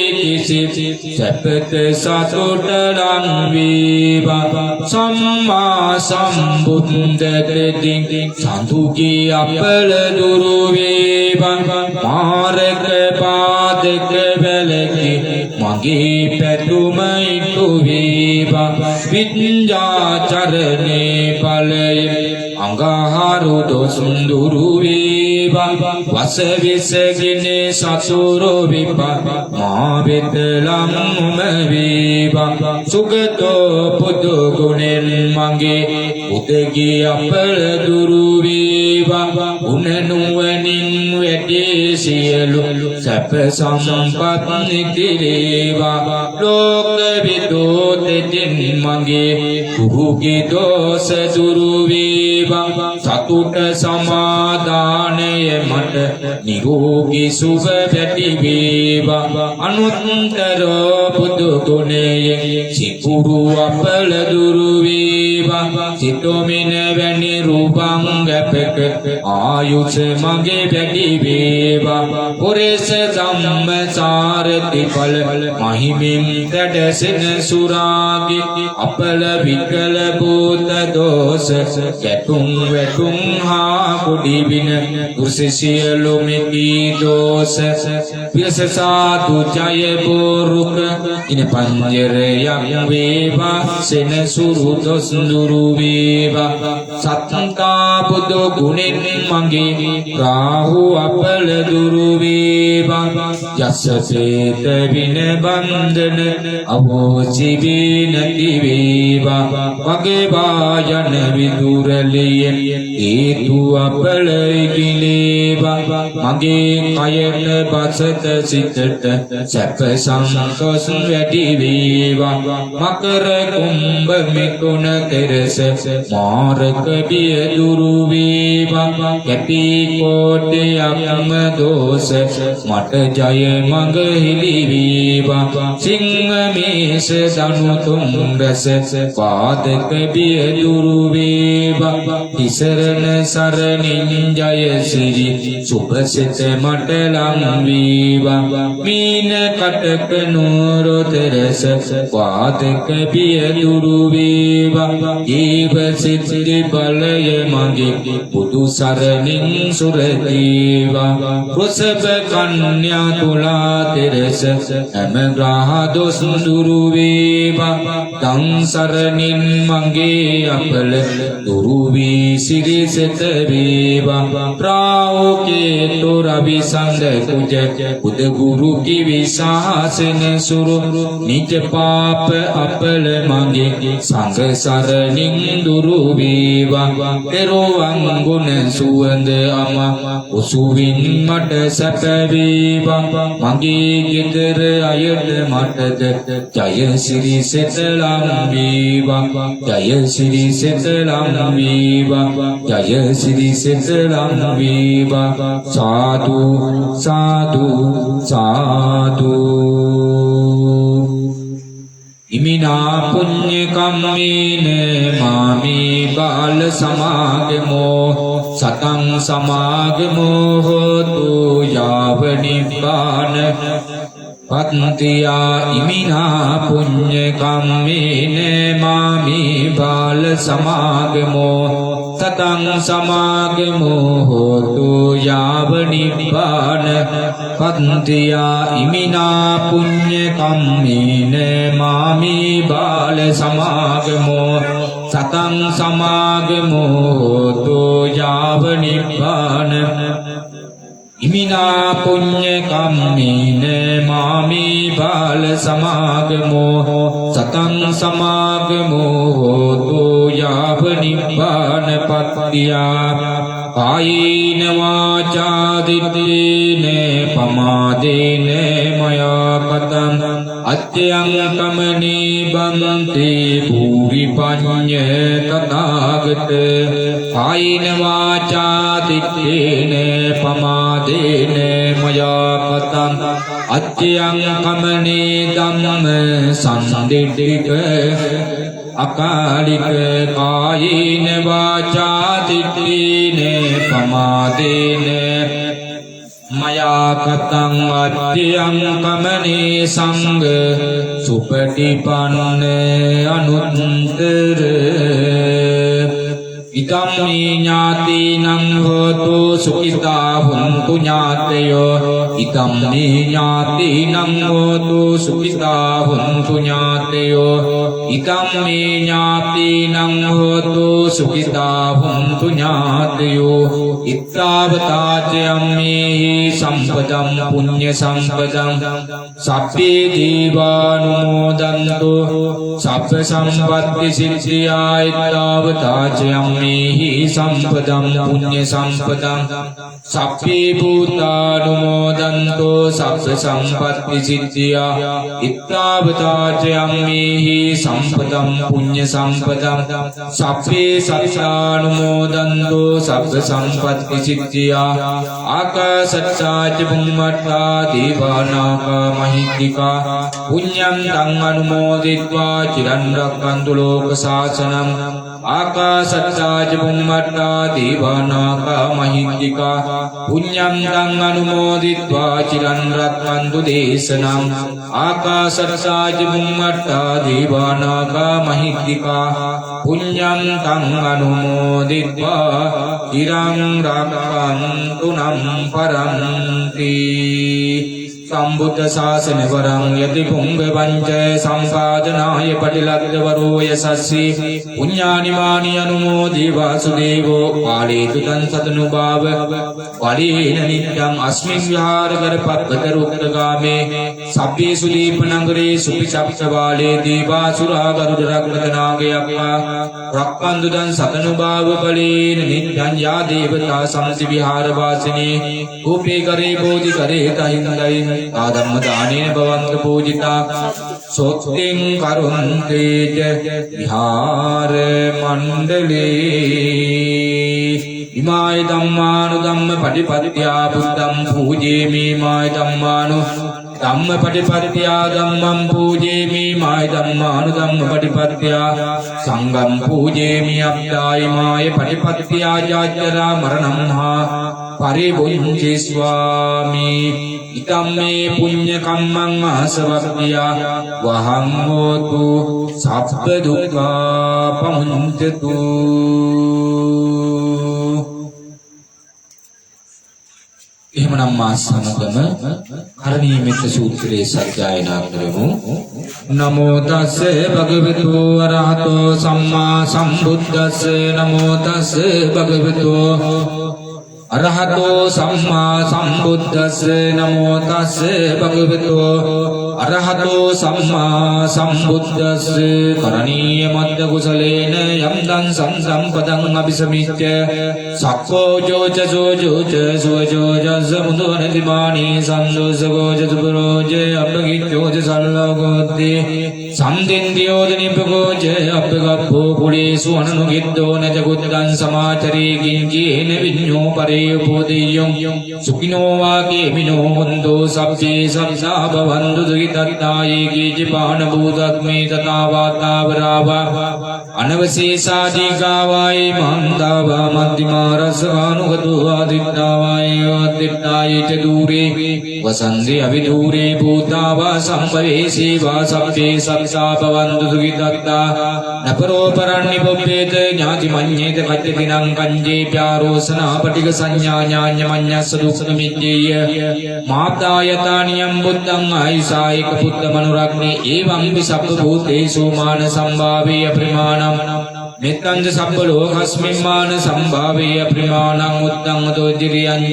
සැපත සතුට ලං වේවා. සම්මා සම්බුද්දෙතින් සඳුගේ අපල දුරු වේවා. මාර්ග පාදක වැලකි මගේ පැතුම ඉටු වේවා. විඤ්ඤාචරණේ ඵලය අඟහරු දොසුඳුරු වේවා. වසවිසගෙන සසුරු විපා මා වෙත ලම්ම වේවා. සුගතෝ පුදු ගුණෙන් මගේ උදගේ අපල දුරු වේවා. උනනුවණින් වැඩි සියලු සැප සම්පත් නිතිරේවා. ලෝක විදෝතෙන් මගේ කුහුගේ දෝෂ දුරු වේවා. සතුට සමාදානය මට නිරෝගී සුව වැඩි වේවා. අනුත්තර බුදු ගුණයෙන් සිකුරු අපල දුරු වේවා. සිතොමින වැනි රූපං ගැපක ආයුෂ මගේ වැඩි වේවා. පුරේස ධම්ම සාරති ඵල මහිමින් දඩසෙන සුරාගේ අපල විකල භූත දෝෂ ගැටුම් වැටුම් හා කුඩි වින දුර්සිසියලු මිදී දෝෂ පියස සාදු ජය බෝරුක ඉන පඤ්ඤරයක් වේවා. සෙන සුරු දොස් දුරු වේවා. සත්තා බුදු ගුණෙන් මගේ රාහු අපල දුරු වේවා. යස සේත වින බන්ධන අවෝසි විනති වේවා. වගේවා යන විදුරලිය හේතු අපල ඉගිලේවා. මගේ කයට බසත සිතට සැප සන්තෝෂ වැඩි වේවා. මකර කුම්භ මිථුන තෙරස මාරක බිය දුරු වේවා. කැපි කෝටයක්ම දෝෂ මට ජය මඟ හිලි වේවා. සිංහ මේස දනු තුන් රස පාදක බිය දුරු වේවා. තිසරණ සරණින් ජය සිරි සුභසිත මට ලං වේවා. මීන කටක නෝරතරස පාදක බිය දුරු වේවා. ජීව සිද්ධි බලය මගේ බුදු සරණින් සුරදේවා. වෘෂභ කන්‍යා තුලා තෙරස හැම ග්‍රහ දොස් දුරු වේවා තං සරණින් මගේ අපල දුරු වී සිරිසත වේවා ප්‍රාෝකේතු රවිසඳ කුජ බුද ගුරු කිවි සාසන සුරු නිජ පාප අපල මගේ සංඝ සරණින් දුරු වේවා තෙරුවන් ගුණ සුවඳ අම උසුවින් මට සැප වේවා මගේ ගෙදර අයට මටද ජය සිරි සෙතලම් වේවා ජය සිරි සෙතලම් වේවා ජය සිරි සෙතලම් වේවා සාදු සාදු සාදු ඉමිනා පුඤ්ඤ කම්මේන මාමේ බාල සමාගමෝ සතං සමාගමෝ හෝතු යාව නිබ්බාන පත්තියා ඉමිනා පුඤ්ඤ කම්මේන මාමේ බාල සමාගමෝ සතං සමාගමෝ හෝතු යාව නිබ්බාන පත්තියා ඉමිනා පුඤ්ඤ කම්මේන මාමේ බාල සමාගමෝ සතං සමාගමෝ හෝතු යාව නිබ්බාන ඉමිනා පුඤ්ඤ කම්මේන මාමේ බාල සමාගමෝ සතං සමාගමෝ හෝතු යාව නිබ්බාන පත්තියා කායේන වාචා දිට්ඨේන පමාදේන මයා කතං අත්‍යං කමනේ බන්තේ භූරි පඤ්ඤ තථාගත කායේන වාචා දිට්ඨේන පමාදේන මයා කතං අත්‍යං කමනේ ධම්ම සංදිට්ඨික අකාලික කායේන වාචා දිට්ඨේන පමාදේන මයා කතං අත්‍යං කමනේ සංඝ සුපටිපන්න අනුත්තර ඉතම්මේ ඥාතිනං හෝතු සුඛිතා හුන්තු ඥාතයෝ ඉතම්මේ ඥාතිනං හෝතු සුඛිතා හුන්තු ඥාතයෝ ඉතම්මේ ඥාතිනං හෝතු සුඛිතා හුන්තු ඥාතයෝ ඉත්තාවතාචයම්මේ සම්පදම් පුඤ්ඤ සම්පදම් සබ්බේ දීවානුමෝදන්තු සබ්බ සම්පත්ති සිද්ධියා ඉත්තාවතාචයම්මේ සම්පදම් පුඤ්ඤ සම්පදම් සබ්බේ භූතානුමෝදන්තු සබ්බ සම්පත්ති සිද්ධියා ඉත්තාවතාචයම්මේ සම්පදම් පුඤ්ඤ සම්පදම් සබ්බේ සත්‍යානුමෝදන්තු සබ්බ සම්පත්ති සිද්ධියා ආකාශත්තා ච බුම්මත්තා දීවානාගා මහිද්దికා පුඤ්ඤං තං අනුමෝදිत्वा චිරන් රක්ඛන්තු ලෝක සාසනං ආකාශත්තා ච බුම්මත්තා දීවානාගා මහිද්దికා පුඤ්ඤං තං අනුමෝදිत्वा චිරන් රක්ඛන්තු දේශනං ආකාශත්තා ච බුම්මත්තා දීවානාගා මහිද්దికා පුඤ්ඤං තං අනුමෝදිत्वा චිරං රක්ඛන්තු නම් පරන්ති සම්බුද්ධ ශාසන වරං යති පුංග පංච සම්පාදනාය පටිලද්ද වරෝ යසස්සී පුඤ්ඤානි මානි අනුමෝදි වාසුදේවෝ කාලේතු තං සතනුභාව වලේන නිත්‍යං අස්මින් විහාර කරපත්ත රුක්ඛගාමේ සබ්බේ සුදීප නගරේ සුපිචප්ප වාලේ දීවාසුරා ගරුඩ රක්ඛත නාගයක්ඛා රක්ඛන්තු තං සතනුභාව බලේන නිත්‍යං යා දේවතා සම්සි විහාර වාසිනේ කෝපේ කරේ බෝධි කරේ තහින්දයි ආදම්ම දානේන භවන්ත පූජිතා සොක්තින් කරුන්තේජ විහාර මණ්ඩලේ ඉමාය ධම්මානු ධම්ම පටිපත්ත්‍යා බුද්ධං පූජේමි මාය ධම්මානු ධම්ම පටිපත්ත්‍යා ධම්මං පූජේමි මාය ධම්මානු ධම්ම පටිපත්ත්‍යා සංඝං පූජේමි අබ්බායි මාය පටිපත්ත්‍යා ජාජරා මරණං හා පරිබුඤ්ජේ ස්වාමි ඉතම්මේ පුඤ්ඤ කම්මං ආසවක්ඛ්‍යා වහං හෝතු සබ්බ දුක්ඛා පමුඤ්චතු එහෙමනම් මා සමගම කරණීයමෙත්ත සූත්‍රයේ සත්‍යයනා කරමු. නමෝ තස්ස භගවතු අරහතෝ සම්මා සම්බුද්දස්ස නමෝ තස්ස භගවතු අරහතෝ සම්මා සම්බුද්දස්ස නමෝ තස්ස භගවතු අරහතෝ සම්මා සම්බුද්දස්ස කරණීය මද්ද කුසලේන යම් දං සංසම්පදං අபிසමිච්ඡ සක්ඛෝ ජෝච සෝජෝච සෝජෝජස් මුදුන දිමානී සන්දෝසගෝච දුබරෝච අපගිච්ඡෝච සල්ලෝගෝති සම්දින්දියෝද නිපගෝච අපගප්පෝ කුලේසු අනනුගිද්දෝ නජ කුද්දං සමාචරේ කිංචේන විඤ්ඤෝ පරේ උපෝදියං සුඛිනෝ වාගේ මිනෝ හොන්දෝ සබ්බේ සම්සා භවන්තු දුගිතත්තායේ කීචපාන භූතත්මේ තථා වාතාවරාවා අනවශේෂාදීගාවායි මන්දාවා මන්තිමා රසානුගතෝ ආදිත්තාවායි ආදිත්තායේ ච දූරේ වසන්දේ අවිදූරේ භූතාවා සම්පවේසී වා සබ්බේ සම්සා භවන්තු දුගිතත්තා නපරෝ පරණ්ණිපොබ්බේත ඥාති මඤ්ඤේත කච්චතිනං කංජේ ප්‍යාරෝසනා පටික සංඥා ඥාඤ්ඤ මඤ්ඤස්ස දුක්ඛ මිච්ඡේය මාතායතානියම් බුද්ධං ආයිසායික පුත්ත මනුරග්නේ එවං විසබ්බ භූතේසු මාන සම්භාවේ අප්‍රමාණං මෙත්තං සබ්බ ලෝකස්මින් මාන සම්භාවේ අප්‍රමාණං උත්තං දෝජිරියං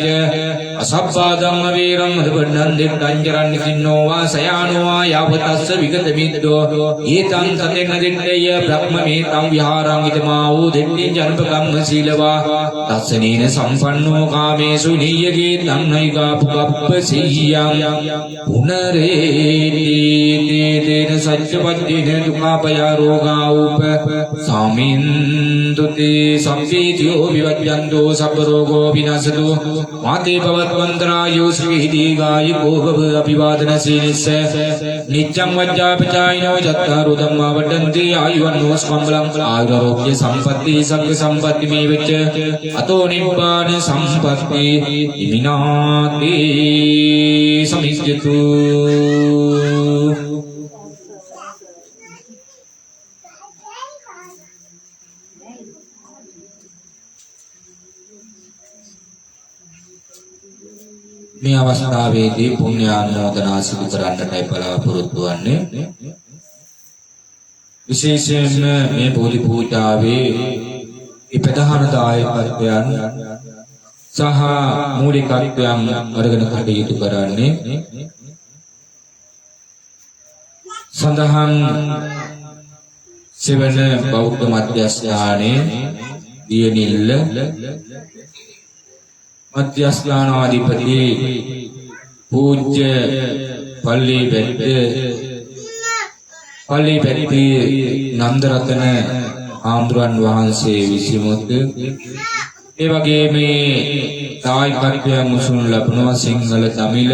අසබ්බාදං වීරං මදබණ්ණං දෙත්තං චරන්න කින්නෝ වා සයානෝ වා යවතස්ස විගත මිද්දෝ ඊතං සතෙන් දිට්ඨය බ්‍රහ්මමේතං විහාරං ඉදමා වූ දෙට්ඨින් ජනපකම්ම සීලවා දස්සනීන සම්පන්නෝ කාමේසු නීයගේ ධම්මයිකා පුකප්ප සීයං පුනරේති තේන සච්චපද්දේන දුක්ඛපය රෝගා උප සාමින්දුති සම්පීතියෝ විවජ්ජන්තෝ සබ්බ රෝගෝ විනාශතු මාතේ පවත්වන්තරායෝ සවිහිදීගායිකෝ භව අභිවාදන සීනිස්ස නිච්ඡං වජ්ජාපචායිනෝ චත්තාරෝ ධම්මා වඩන්ති ආයුවන්නෝ ස්කම්බලං ආයුරෝග්‍ය සම්පatti සග්ග සම්පatti මේ වෙච්ච අතෝ නිබ්බාන සම්පatti ඉමිනාති සමිජ්ජතු මේ අවස්ථාවේදී පුණ්‍යානුමෝදනා සිදු කරන්නටයි බලාපොරොත්තු වෙන්නේ. විශේෂයෙන්ම මේ බෝධි පූජාවේ ඉපදහන දායකත්වයන් සහ මූලිකත්වයන් අරගෙන කටයුතු කරන්නේ සඳහන් සෙවන බෞද්ධ මධ්‍යස්ථානයේ දියනිල්ල මධ්‍යස්ථානාධිපති පූජ්‍ය පල්ලි නන්දරතන ආම්දුරන් වහන්සේ විසිමුත් ඒ වගේ මේ දායකත්වයන් මුසුන් ලබනවා සිංහල තමිල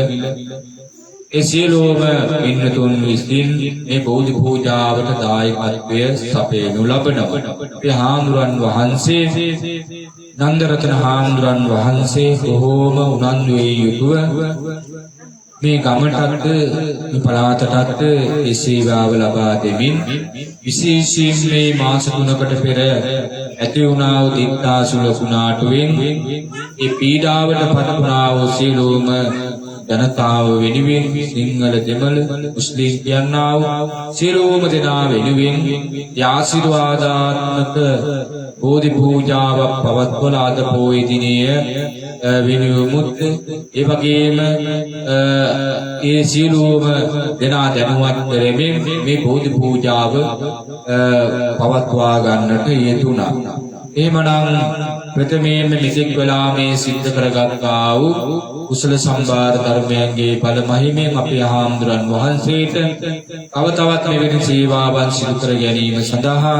ඒ සියලුම පින්තුන් විසින් මේ බෝධි පූජාවට දායකත්වය සපයනු ලබනවා. ඒ ආම්දුරන් වහන්සේ නන්දරතන හාමුදුරන් වහන්සේ බොහෝම උනන්දුවේ යුතුව මේ ගමටත් මේ පළාතටත් ඒ සේවාව ලබා දෙමින් විශේෂයෙන් මේ මාස 3කට පෙර ඇති වුණා වූ දික්තාසුල කුණාටුවෙන් ඒ පීඩාවට පත් වුණා වූ සියලුම ජනතාව වෙනුවෙන් සිංහල දෙමළ මුස්ලිම් කියනා වූ සියලුම දෙනා වෙනුවෙන් ආශිර්වාදාත්මක බෝධි පූජාවක් පවත්වලා අද පොහොය දිනය වෙනුමුත් ඒ වගේම ඒ සියලුම දෙනා දැනුවත් කරමින් මේ බෝධි පූජාව පවත්වා ගන්නට යෙදුණා. එහෙමනම් ප්‍රථමයෙන්ම මෙතෙක් වෙලා මේ සිද්ධ කරගත්තා වූ කුසල සම්භාර ධර්මයන්ගේ ඵල මහිමෙන් අපේ හාමුදුරන් වහන්සේට තව තවත් මෙවැනි සේවාවන් සිදු කර ගැනීම සඳහා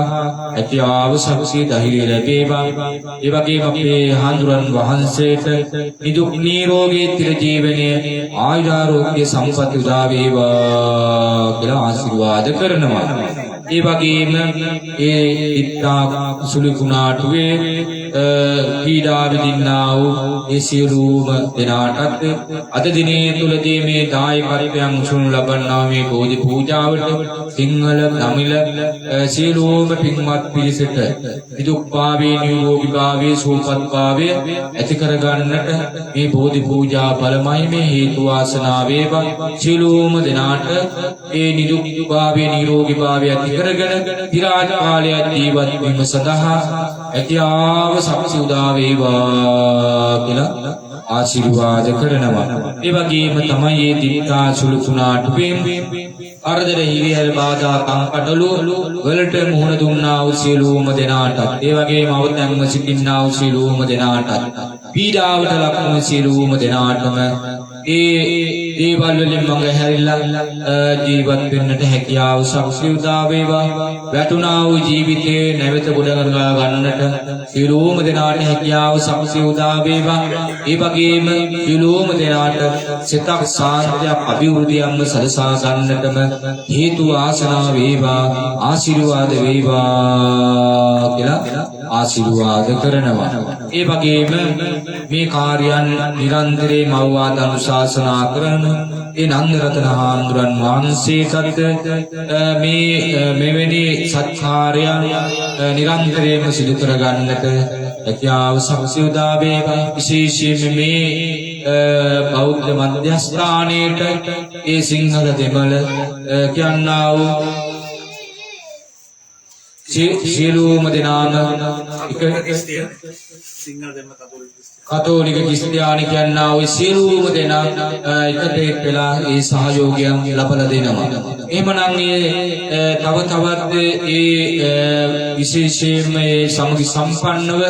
ඇතිආව ශක්තිය ධෛර්යය ලැබේවා. ඒ වගේම අපේ හාමුදුරන් වහන්සේට නිදුක් නිරෝගී චිර ජීවනයේ ආයුරාෝග්‍ය සම්පත් උදා වේවා කියලා ආශිර්වාද කරනවා. ඒ වගේම ඒ ඉත්තා සුළු කුණාටුවේ පීඩා විඳින්නා වූ ඒ සියලුම දෙනාටත් අද දිනේ තුලදී මේ දායකත්වයන් උසුණු ලබන්නා මේ බෝධි පූජාවට සිංහල තමිල සියලුම පින්වත් පිරිසට නිදුක්භාවයේ නිරෝගීභාවයේ සුවපත්භාවය ඇති කරගන්නට මේ බෝධි පූජා බලමයි මේ හේතු වාසනා වේවා සියලුම දෙනාට ඒ නිදුක්භාවයේ නිරෝගීභාවය ඇති කරගෙන විරාජ කාලයක් ජීවත් වීම සඳහා ඇතිආව සපසි උදා වේවා කියලා ආශිර්වාද කරනවා. ඒ වගේම තමයි මේ දික්කා සුළු තුනාට අර්ධර හිරියල් බාධා කංකටලු වලට මුහුණ දුන්නා වූ සියලුම දෙනාටත් ඒ වගේම අවතැන්ම සිටින්නා වූ සියලුම දෙනාටත් පීඩාවට ලක් වූ සියලුම දෙනාටම ඒ දේවල් වලින් මඟ හැරිලා ජීවත් වෙන්නට හැකියාව ශක්තිය උදා වේවා. වැටුණා වූ ජීවිතේ නැවත ගොඩනගා ගන්නට සියලුම දෙනාට හැකියාව ශක්තිය උදා වේවා. ඒ වගේම සියලුම දෙනාට සිතක් සාන්තියක් අභිවෘද්ධියක්ම සලසා ගන්නටම හේතු ආසනාව වේවා ආශිර්වාද වේවා කියලා ආශිර්වාද කරනවා. ඒ වගේම මේ කාර්යයන් නිරන්තරයෙන් මවවාද අනුශාසනා කරන ඒ නන්දරතන හාමුදුරන් වහන්සේටත් මේ මෙවැනි සත්කාරයන් නිරන්තරයෙන්ම සිදු කර ගන්නට හැකියාව ශක්තිය උදා වේවා. විශේෂයෙන් මේ බෞද්ධ මධ්‍යස්ථානයේට ඒ සිංහල දෙමළ කියන්නා වූ සියලුම දෙනාම කතෝලික ක්‍රිස්තියානි කියන්නා වූ සියලුම දෙනා එකට වෙලා ඒ සහයෝගයන් ලබා දෙනවා. එහෙමනම් තව තවත් ඒ විශේෂයෙන්ම ඒ සමගි සම්පන්නව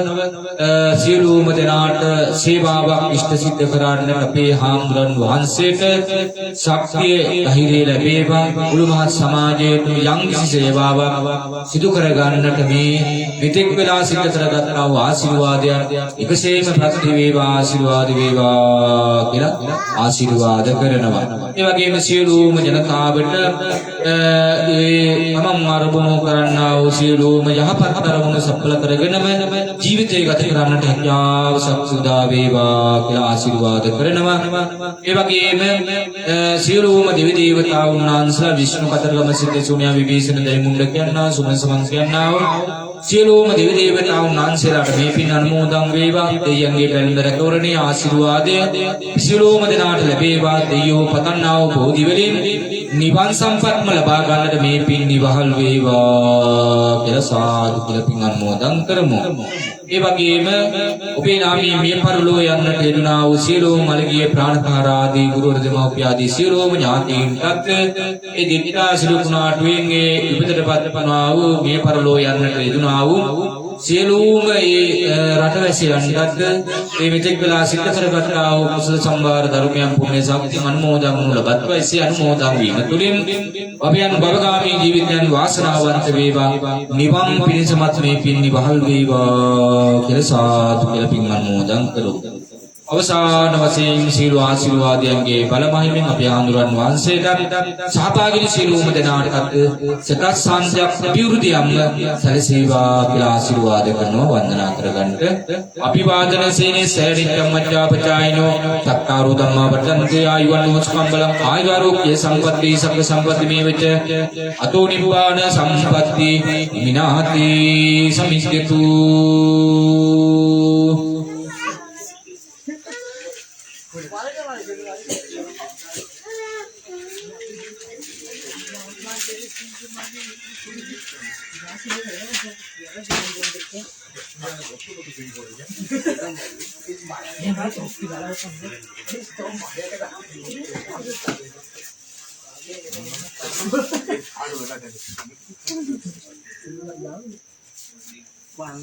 සියලුම දෙනාට සේවාවක් ඉෂ්ට සිද්ධ කරන්නට අපේ හාමුදුරන් වහන්සේට ශක්තිය ධෛර්යය ලැබේවා. මුළු මහත් සමාජයේ යම්කිසි සේවාවක් සිදු කර ගන්නට මේ මෙතෙක් වෙලා සිද්ධ කරගත්තා වූ ආශිර්වාදයන් එකසේම ප්‍රති වේවා ආශිර්වාද වේවා කියලා ආශිර්වාද කරනවා. ඒ වගේම සියලුම ජනතාවට තමන් අරමුණු කරන්නා වූ සියලුම යහපත් අරමුණු සඵල කරගෙනම ජීවිතය ගත කරන්නට හැකියාව ශක්තිය උදා වේවා කියලා ආශිර්වාද කරනවා. ඒ වගේම සියලුම දෙවි දේවතාවුන් වහන්සේලා විෂ්ණු කතරගම සිට සුණ්‍යා විභීෂණ දෛමුණ්ඩ කියනවා සුමන සමන් කියනවා සියලුම දෙවි දේවතාවුන් වහන්සේලාට මේ පින් අනුමෝදන් වේවා. දෙවියන්ගේ බැලඳ රැකවරණේ ආශිර්වාදය සියලුම දෙනාට ලැබේවා. දෙවියෝ පතන්නා වූ බෝධි වලින් නිවන් සම්පත්ම ලබා ගන්නට මේ පින් නිවහල් වේවා කියලා සාදු කියලා පින් අනුමෝදන් කරමු. ඒ වගේම ඔබේ නාමයේ මිය පරලෝ යන්නට යෙදුනා වූ සියලුම මළගිය ප්‍රාණකාර ආදී ගුරුවර දෙමව්පිය ආදී සියලුම ඥාතීන්ටත් ඒ දිට්ඨා සිළු කුණාටුවෙන් ඒ ඉපදටපත් වනා වූ මිය පරලෝ යන්නට යෙදුනා වූ සියලුම රටවැසියන්ටත් මේ මෙතෙක් වෙලා සිද්ධ කරගත්තා වූ කුසල සම්භාර ධර්මයන් පුණ්‍ය ශක්තිය අනුමෝදන් වූ ලබත්වා එසේ අනුමෝදන් වීම තුළින් අපයන් භවගාමී ජීවිතයන් වාසනාවන්ත වේවා. නිවන් පිණිසමත් මේ පින් නිවහල් වේවා කියලා සාදු කියලා පින් අනුමෝදන් කරමු. අවසාන වශයෙන් සීල ආශිර්වාදයන්ගේ බල මහිමෙන් අපේ ආඳුරන් වහන්සේට සහභාගී සියලුම දෙනාටත් සතත් සාන්තියක් අභිවෘද්ධියක්ම සැලසේවා කියලා ආශිර්වාද කරනවා වන්දනා කරගන්නට. අභිවාදන සේනේ සෑරිච්ඡම් මච්ඡාපචායිනෝ චක්කාරෝ ධම්මා වර්ධන්තේ ආයුවන්‍නෝ සුඛං ආයුරෝග්‍ය සම්පatti සබ්බ සම්පatti මේවච අතෝ නිබ්බාන සම්පatti මිනාති සමිච්ඡතු. Bang.